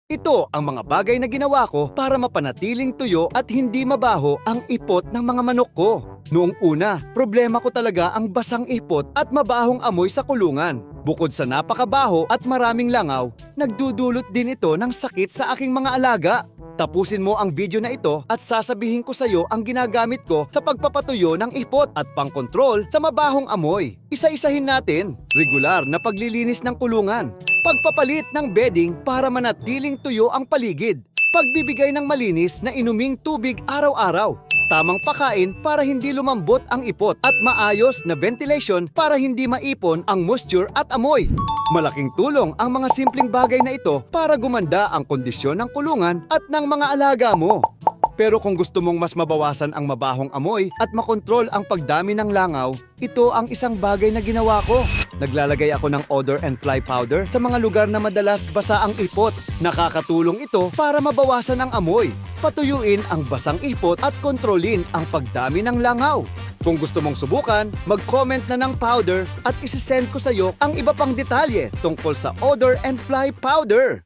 Ito ang mga bagay na ginawa ko para mapanatiling tuyo at hindi mabaho ang ipot ng mga manok ko. Noong una, problema ko talaga ang basang ipot at mabahong amoy sa kulungan. Bukod sa napakabaho at maraming langaw, nagdudulot din ito ng sakit sa aking mga alaga. Tapusin mo ang video na ito at sasabihin ko sa iyo ang ginagamit ko sa pagpapatuyo ng ipot at pangkontrol sa mabahong amoy. Isa-isahin natin. Regular na paglilinis ng kulungan. Pagpapalit ng bedding para manatiling tuyo ang paligid. Pagbibigay ng malinis na inuming tubig araw-araw. Tamang pakain para hindi lumambot ang ipot at maayos na ventilation para hindi maipon ang moisture at amoy. Malaking tulong ang mga simpleng bagay na ito para gumanda ang kondisyon ng kulungan at ng mga alaga mo. Pero kung gusto mong mas mabawasan ang mabahong amoy at makontrol ang pagdami ng langaw, ito ang isang bagay na ginawa ko. Naglalagay ako ng odor and fly powder sa mga lugar na madalas basa ang ipot. Nakakatulong ito para mabawasan ang amoy, patuyuin ang basang ipot at kontrolin ang pagdami ng langaw. Kung gusto mong subukan, mag-comment na ng powder at isisend ko sa iyo ang iba pang detalye tungkol sa odor and fly powder.